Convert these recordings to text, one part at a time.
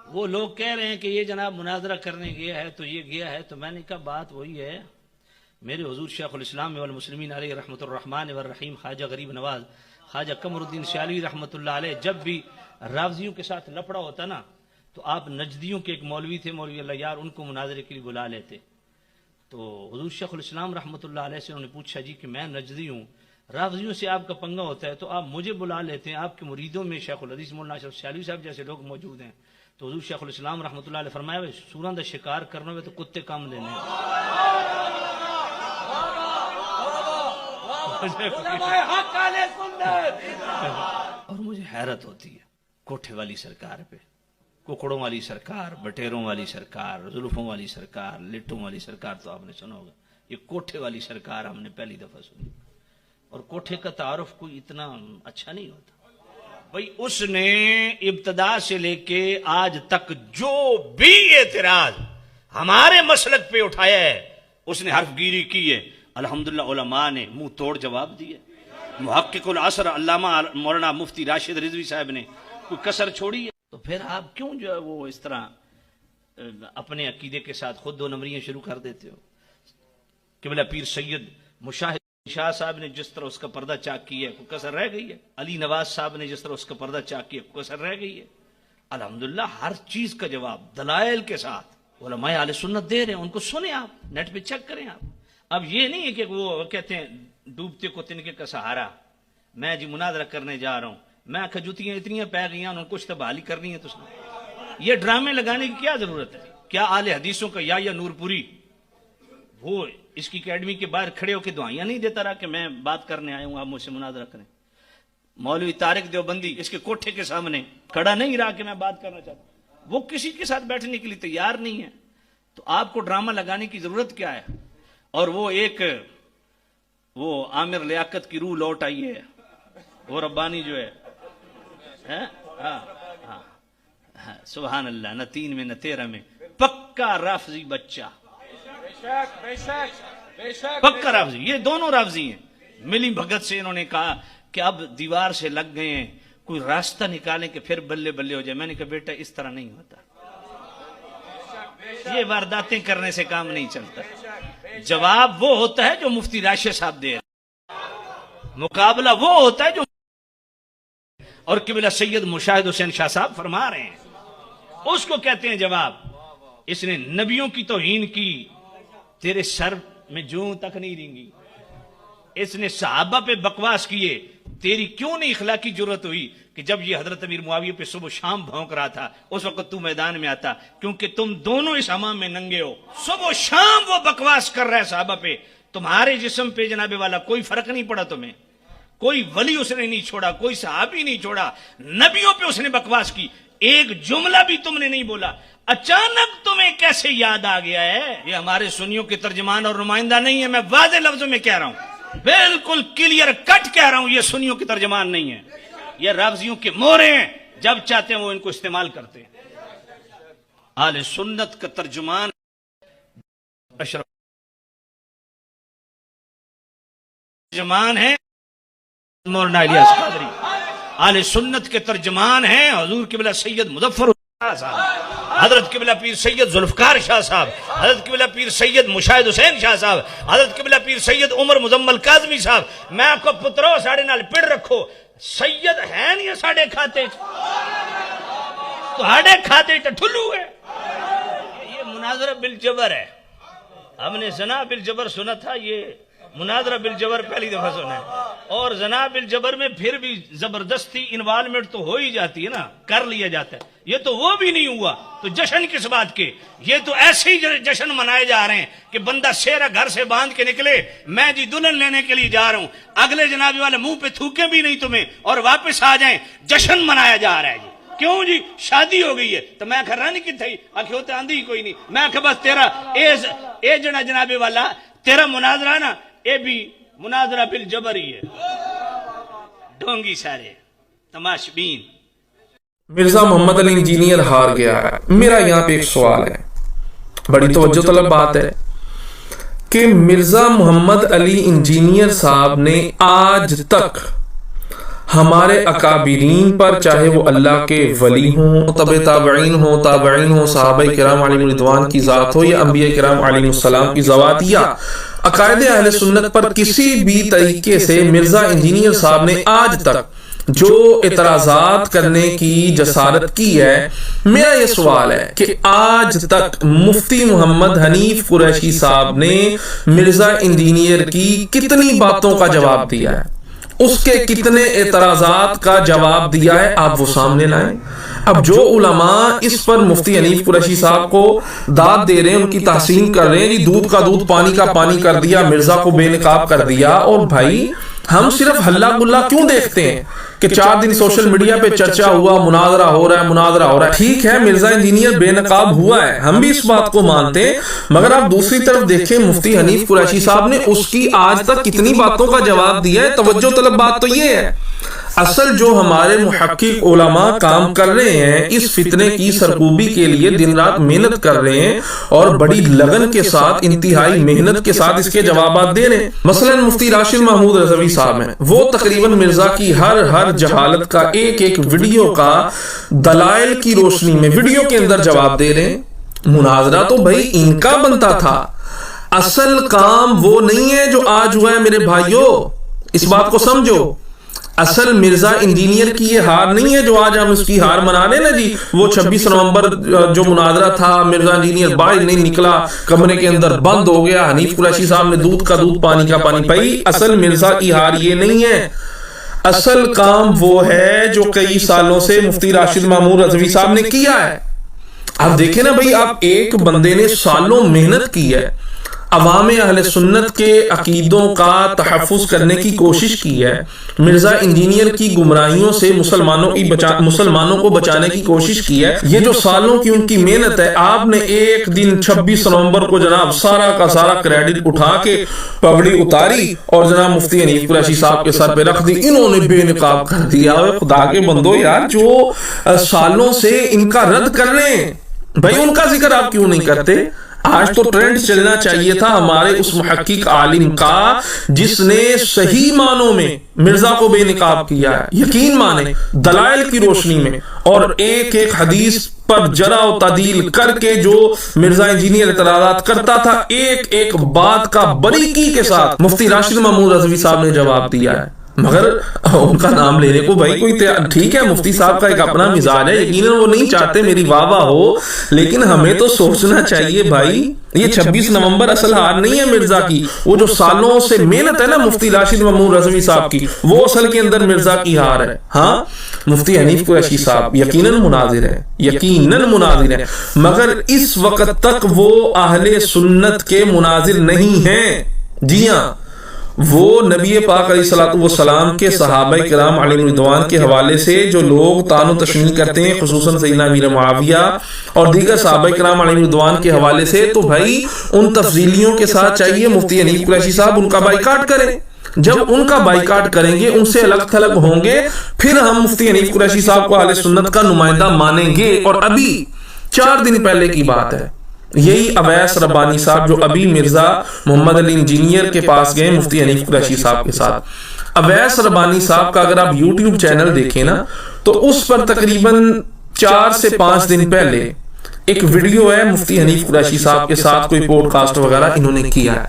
وہ لوگ کہہ رہے ہیں کہ یہ جناب مناظرہ کرنے گیا ہے تو یہ گیا ہے، تو میں نے کہا بات وہی ہے، میرے حضور شیخ الاسلام والمسلمین علیہ رحمۃ الرحمن والرحیم خواجہ غریب نواز خواجہ قمر الدین سیالوی رحمۃ اللہ علیہ جب بھی رافضیوں کے ساتھ لفڑا ہوتا نا تو آپ نجدیوں کے ایک مولوی تھے، مولوی اللہ یار، ان کو مناظرے کے لیے بلا لیتے. تو حضور شیخ الاسلام رحمۃ اللہ علیہ سے انہوں نے پوچھا جی کہ میں نجدی ہوں، رافضیوں سے آپ کا پنگا ہوتا ہے تو آپ مجھے بلا لیتے ہیں، آپ کے مریدوں میں شیخ الحدیث مولانا اشرف سیالوی صاحب جیسے لوگ موجود ہیں. تو حضور شیخ الاسلام رحمۃ اللہ علیہ فرمایا سوراں دا شکار کرنا ہوئے تو کتے کام لینے اور مجھے حیرت ہوتی ہے کوٹھے والی سرکار پہ، کوکڑوں والی سرکار، بٹیروں والی سرکار، زلفوں والی سرکار، لٹوں والی سرکار تو آپ نے سنا ہوگا، یہ کوٹھے والی سرکار ہم نے پہلی دفعہ سنی. اور کوٹھے کا تعارف کوئی اتنا اچھا نہیں ہوتا بھئی. اس نے ابتدا سے لے کے آج تک جو بھی اعتراض ہمارے مسلک پہ اٹھایا ہے اس نے حرف گیری کی ہے. الحمدللہ علماء نے منہ توڑ جواب دیے. محقق العصر علامہ مولانا مفتی راشد رضوی صاحب نے کوئی کسر چھوڑی ہے. تو پھر آپ کیوں جو ہے وہ اس طرح اپنے عقیدے کے ساتھ خود دو نمبریاں شروع کر دیتے ہو؟ قبلہ پیر سید مشاہد شاہ صاحب نے جس طرح اس کا پردہ چاک کیا ہے کوئی کسر رہ گئی ہے؟ علی نواز صاحب نے جس طرح اس کا پردہ چاک کیا کوئی کسر رہ گئی ہے؟ الحمدللہ ہر چیز کا جواب دلائل کے ساتھ علماء اہل سنت دے رہے ہیں، ان کو سنیں، آپ نیٹ پہ چیک کریں. آپ اب یہ نہیں ہے کہ وہ کہتے ہیں ڈوبتے کو تنکے کا سہارا، میں جی مناظرہ کرنے جا رہا ہوں، میں کھجوتیاں اتنی پی گئی ہیں کچھ تو بحالی کرنی ہے. تو یہ ڈرامے لگانے کی کیا ضرورت ہے؟ کیا اہل حدیثوں کا یا نور پوری وہ اس کی اکیڈمی کے باہر کھڑے ہو کے دعائیاں نہیں دیتا رہا کہ میں بات کرنے آیا ہوں آپ مجھ سے مناظرہ کریں؟ مولوی طارق دیوبندی اس کے کوٹھے کے سامنے کھڑا نہیں رہا کہ میں بات کرنا چاہتا ہوں، وہ کسی کے ساتھ بیٹھنے کے لیے تیار نہیں ہے. تو آپ کو ڈرامہ لگانے کی ضرورت کیا ہے؟ اور وہ عامر لیاقت کی روح لوٹ آئی ہے، وہ ربانی جو ہے سبحان اللہ، نہ 3 میں نہ 13 میں پکا رافضی بچہ، پکا رافضی. یہ دونوں رافضی ہیں. ملی بھگت سے انہوں نے کہا کہ اب دیوار سے لگ گئے ہیں، کوئی راستہ نکالیں کہ پھر بلے بلے ہو جائے. میں نے کہا بیٹا اس طرح نہیں ہوتا، یہ وارداتیں کرنے سے کام نہیں چلتا. جواب وہ ہوتا ہے جو مفتی راشد صاحب دے رہے، مقابلہ وہ ہوتا ہے جو اور قبلہ سید مشاہد حسین شاہ صاحب فرما رہے ہیں، اس کو کہتے ہیں جواب. اس نے نبیوں کی توہین کی، تیرے سر میں جوں تک نہیں رینگی. اس نے صحابہ پہ بکواس کیے، تیری کیوں نہیں اخلاقی جرت ہوئی کہ جب یہ حضرت امیر معاویہ پہ صبح و شام بھونک رہا تھا اس وقت تو میدان میں آتا؟ کیونکہ تم دونوں اس حمام میں ننگے ہو. صبح و شام وہ بکواس کر رہا ہے صحابہ پہ، تمہارے جسم پہ جناب والا کوئی فرق نہیں پڑا تمہیں، کوئی ولی اس نے نہیں چھوڑا، کوئی صحابی نہیں چھوڑا، نبیوں پہ اس نے بکواس کی، ایک جملہ بھی تم نے نہیں بولا. اچانک تمہیں کیسے یاد آ گیا ہے؟ یہ ہمارے سنیوں کے ترجمان اور نمائندہ نہیں ہے، میں واضح لفظوں میں کہہ رہا ہوں، بالکل کلیئر کٹ کہہ رہا ہوں، یہ سنیوں کے ترجمان نہیں ہے، یہ رافضیوں کے مورے ہیں، جب چاہتے ہیں وہ ان کو استعمال کرتے ہیں. اہل سنت کا ترجمان اشرف ترجمان ہے مولانا الیاس قادری، اہل سنت کے ترجمان ہیں حضور قبلہ سید مظفر صاحب، حضرت قبلہ پیر سید ذوالفقار شاہ صاحب، حضرت قبلہ پیر سید مشاہد حسین شاہ صاحب، حضرت قبلہ پیر سید عمر مزمل کاظمی صاحب. میں آپ کو پترو ساڑھے نال پڑ رکھو، سید ہے نہیں ساڑھے کھاتے تو ہاڑے کھاتے ٹھلو ہے. یہ مناظرہ بالجبر ہے، ہم نے زنا بالجبر سنا تھا، یہ مناظرہ بالجبر پہلی دفعہ سنا ہے. اور زنا بالجبر میں پھر بھی زبردستی انوالومنٹ تو ہو ہی جاتی ہے نا، کر لیا جاتا ہے. یہ تو وہ بھی نہیں ہوا تو جشن کس بات کے؟ یہ تو ایسے ہی جشن منائے جا رہے ہیں کہ بندہ سیرا گھر سے باندھ کے نکلے، میں جی دلہن لینے کے لیے جا رہا ہوں، اگلے جناب والے منہ پہ تھوکیں بھی نہیں تمہیں اور واپس آ جائیں. جشن منایا جا رہا ہے جی. کیوں جی؟ شادی ہو گئی ہے. تو میں کہہ رہا نہیں کہ تھی آخر ہوتے آندھی ہی کوئی نہیں. میں کہ بس تیرا اے جنا جناب والا تیرا مناظرہ نا، اے بھی مناظرہ بالجبر ہی ہے. ڈھونگی سارے تماشبین. مرزا محمد علی انجینئر ہار گیا ہے. میرا یہاں پہ ایک سوال ہے، بڑی توجہ طلب بات ہے کہ مرزا محمد علی انجینئر صاحب نے آج تک ہمارے اکابرین پر، چاہے وہ اللہ کے ولی ہوں، تابعین ہوں، صحابہ کرام علیہم رضوان کی ذات ہو یا انبیاء کرام علیہم السلام کی ذوات، یا عقائد اہل سنت پر کسی بھی طریقے سے مرزا انجینئر صاحب نے آج تک جو اعتراضات کرنے کی جسارت کی ہے، میرا یہ سوال ہے کہ آج تک مفتی محمد حنیف قریشی صاحب نے مرزا انجینئر کی کتنی باتوں کا جواب دیا ہے، اس کے کتنے اعتراضات کا جواب دیا ہے، آپ وہ سامنے لائیں۔ اب جو علماء اس پر مفتی حنیف قریشی صاحب کو داد دے رہے ہیں، ان کی تحسین کر رہے ہیں، جی دودھ کا دودھ پانی کا پانی کر دیا، مرزا کو بے نقاب کر دیا، اور بھائی ہم صرف ہلا گلا کیوں دیکھتے ہیں کہ 4 دن سوشل میڈیا پہ چرچا ہوا، مناظرہ ہو رہا ہے، ٹھیک ہے مرزا انجینئر بے نقاب ہوا ہے، ہم بھی اس بات کو مانتے ہیں، مگر آپ دوسری طرف دیکھیں مفتی حنیف قریشی صاحب نے اس کی آج تک کتنی باتوں کا جواب دیا ہے۔ توجہ طلب بات تو یہ ہے، اصل جو ہمارے محقق علماء کام کر رہے ہیں اس فتنے کی سرکوبی کے لیے دن رات محنت کر رہے ہیں اور بڑی لگن کے ساتھ، انتہائی محنت کے ساتھ اس کے جوابات دے رہے ہیں۔ مثلا مفتی راشد محمود رضوی صاحب ہیں، وہ تقریباً مرزا کی ہر جہالت کا ایک ویڈیو کا دلائل کی روشنی میں ویڈیو کے اندر جواب دے رہے ہیں۔ مناظرہ تو بھائی ان کا بنتا تھا، اصل کام وہ نہیں ہے جو آج ہوا ہے میرے بھائیوں، اس بات کو سمجھو۔ اصل مرزا انجینئر کی یہ ہار نہیں ہے جو آج ہم اس کی ہار منا لیں نا جی، وہ 26 نومبر جو مناظرہ تھا، مرزا انجینئر باہر نہیں نکلا، کمرے کے اندر بند ہو گیا، حنیف قریشی صاحب نے دودھ کا دودھ پانی کا پانی۔ بھائی اصل مرزا کی ہار یہ نہیں ہے، اصل کام وہ ہے جو کئی سالوں سے مفتی راشد محمود رضوی صاحب نے کیا ہے۔ آپ دیکھیں نا بھائی، آپ ایک بندے نے سالوں محنت کی ہے، عوام اہل سنت کے عقیدوں کا تحفظ کرنے کی کوشش کی ہے، مرزا انجینئر کی گمراہیوں سے مسلمانوں کو بچانے کی کوشش کی ہے۔ یہ جو سالوں کی ان کی محنت ہے، آپ نے ایک دن 26 نومبر کو جناب سارا کا سارا کریڈٹ اٹھا کے پگڑی اتاری اور جناب مفتی حنیف قریشی صاحب کے سر پہ رکھ دی، انہوں نے بے نقاب کر دیا۔ خدا کے بندو یار، جو سالوں سے ان کا رد کر رہے ہیں، بھائی ان کا ذکر آپ کیوں نہیں کرتے؟ آج تو ٹرینڈ چلنا چاہیے تھا ہمارے اس محقق عالم کا جس نے صحیح معنوں میں مرزا کو بے نقاب کیا ہے، یقین مانے دلائل کی روشنی میں، اور ایک حدیث پر جرح و تعدیل کر کے جو مرزا انجینئر اعتراضات کرتا تھا، ایک بات کا باریکی کے ساتھ مفتی راشد محمود رضوی صاحب نے جواب دیا ہے۔ مگر ان کا نام لینے کو بھائی کوئی ٹھیک ہے، مفتی صاحب کا ایک اپنا مزاج ہے، یقیناً وہ نہیں چاہتے میری واہ واہ ہو، لیکن ہمیں تو سوچنا چاہیے بھائی یہ 26 نومبر اصل ہار نہیں ہے مرزا کی، وہ جو سالوں سے محنت ہے نا مفتی راشد محمود رضوی صاحب کی، وہ اصل کے اندر مرزا کی ہار ہے۔ ہاں مفتی حنیف قریشی صاحب یقیناً مناظر ہے، مگر اس وقت تک وہ اہل سنت کے مناظر نہیں ہیں۔ جی ہاں، وہ نبی پاک علیہ الصلوۃ والسلام کے صحابہ کرام علیہم رضوان کے حوالے سے جو لوگ طعن و تشنیع کرتے ہیں، خصوصاً سیدنا امیر معاویہ اور دیگر صحابہ کرام علیہم رضوان کے حوالے سے، تو بھائی ان تفضیلیوں کے ساتھ چاہیے مفتی حنیف قریشی صاحب ان کا بائیکاٹ کریں۔ جب ان کا بائیکاٹ کریں گے، ان سے الگ تھلگ ہوں گے، پھر ہم مفتی حنیف قریشی صاحب کو اہل سنت کا نمائندہ مانیں گے۔ اور ابھی 4 دن پہلے کی بات ہے، یہی اویس ربانی صاحب جو ابھی مرزا محمد علی انجینئر کے پاس گئے مفتی حنیف قریشی صاحب کے ساتھ، اویس ربانی صاحب کا اگر آپ یوٹیوب چینل دیکھیں نا تو اس پر تقریباً 4 سے 5 دن پہلے ایک ویڈیو ہے مفتی حنیف قریشی صاحب کے ساتھ، کوئی پوڈ کاسٹ وغیرہ انہوں نے کیا ہے،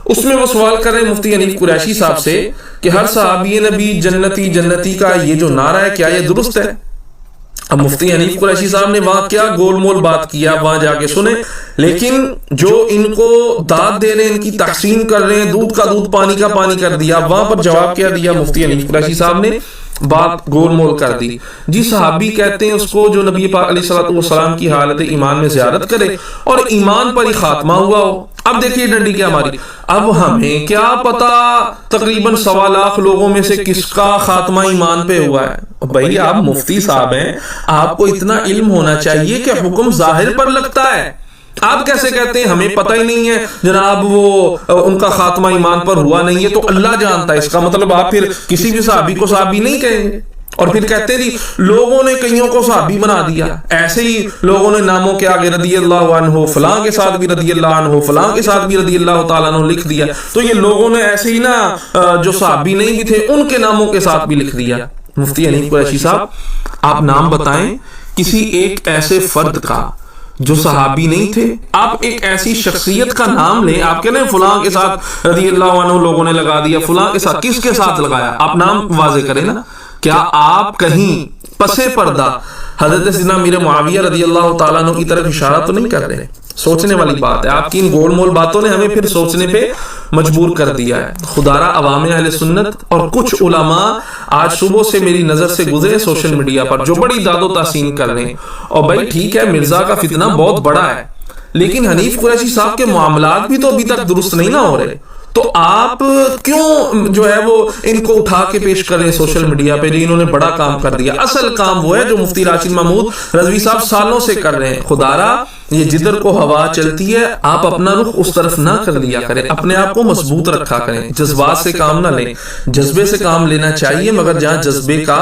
اس میں وہ سوال کر رہے ہیں مفتی حنیف قریشی صاحب سے کہ ہر صحابی نبی جنتی کا یہ جو نعرہ ہے کیا یہ درست ہے؟ اب مفتی حنیف قریشی صاحب نے وہاں کیا گول مول بات کیا، وہاں جا کے سنیں، لیکن جو ان کو داد دے رہے ہیں، ان کی تحسین کر رہے ہیں، دودھ کا دودھ پانی کا پانی کر دیا، وہاں پر جواب کیا دیا مفتی حنیف قریشی صاحب نے؟ بات گول مول کر دی۔ جی صحابی کہتے ہیں اس کو جو نبی پاک علیہ الصلوۃ والسلام کی حالت ایمان میں زیارت کرے اور ایمان پر ہی خاتمہ ہوا ہو۔ اب دیکھیے ڈنڈی کیا ہماری، اب ہمیں کیا پتا تقریباً 1.25 لاکھ لوگوں میں سے کس کا خاتمہ ایمان پہ ہوا ہے؟ بھائی آپ مفتی صاحب ہیں، آپ کو اتنا علم ہونا چاہیے کہ حکم ظاہر پر لگتا ہے، آپ کیسے کہتے ہیں ہمیں پتہ ہی نہیں ہے جناب وہ ان کا خاتمہ ایمان پر ہوا نہیں ہے تو اللہ جانتا ہے؟ اس کا مطلب آپ پھر کسی بھی صحابی کو صحابی نہیں کہیں گے، اور پھر کہتے ہیں جی لوگوں نے کئیوں کو صحابی بنا دیا، ایسے ہی لوگوں نے ناموں کے آگے رضی اللہ عنہ، فلاں کے ساتھ بھی رضی اللہ عنہ، فلاں کے ساتھ بھی رضی اللہ تعالیٰ عنہ لکھ دیا، تو یہ لوگوں نے ایسے ہی نا جو صحابی نہیں بھی تھے ان کے ناموں کے ساتھ بھی لکھ دیا۔ مفتی حنیف قریشی صاحب آپ نام بتائیں کسی ایک ایسے فرد کا جو صحابی نہیں تھے. آپ ایک ایسی شخصیت کا نام لیں, آپ کہہ رہے ہیں فلاں کے ساتھ رضی اللہ عنہ لوگوں نے لگا دیا, فلاں کے ساتھ, کس کے ساتھ لگایا, آپ نام واضح کریں نا. کیا آپ کہیں پسے پردہ حضرت سیدنا امیر معاویہ رضی اللہ تعالیٰ عنہ کی طرف اشارہ تو نہیں کر رہے؟ سوچنے والی بات ہے. آپ کی ان گول مول باتوں نے ہمیں پھر سوچنے پہ مجبور کر دیا ہے. خدارہ عوام اہل سنت اور کچھ علماء آج صبح سے میری نظر سے گزرے سوشل میڈیا پر جو بڑی داد و تحسین کر رہے ہیں. اور بھائی ٹھیک ہے, مرزا کا فتنہ بہت بڑا ہے, لیکن حنیف قریشی صاحب کے معاملات بھی تو ابھی تک درست نہیں نہ ہو رہے. تو آپ کیوں جو ہے وہ ان کو اٹھا کے پیش کر رہے ہیں سوشل میڈیا پہ انہوں نے بڑا کام کر دیا؟ اصل کام وہ ہے جو مفتی راشد محمود رضوی صاحب سالوں سے کر رہے ہیں. خدارہ یہ جدھر کو ہوا چلتی ہے آپ اپنا رخ اس طرف نہ کر لیا کریں, اپنے آپ کو مضبوط رکھا کریں, جذبات سے کام نہ لیں. جذبے سے کام لینا چاہیے مگر جہاں جذبے کا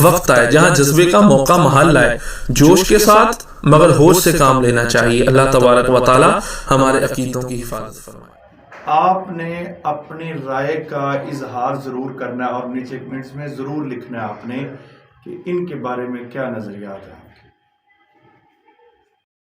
وقت آئے, جہاں جذبے کا موقع محل آئے, جوش کے ساتھ مگر ہوش سے کام لینا چاہیے. اللہ تبارک و تعالی ہمارے عقیدوں کی حفاظت فرمائے. آپ نے اپنی رائے کا اظہار ضرور کرنا ہے اور نیچے کمنٹس میں ضرور لکھنا ہے آپ نے کہ ان کے بارے میں کیا نظریات ہیں.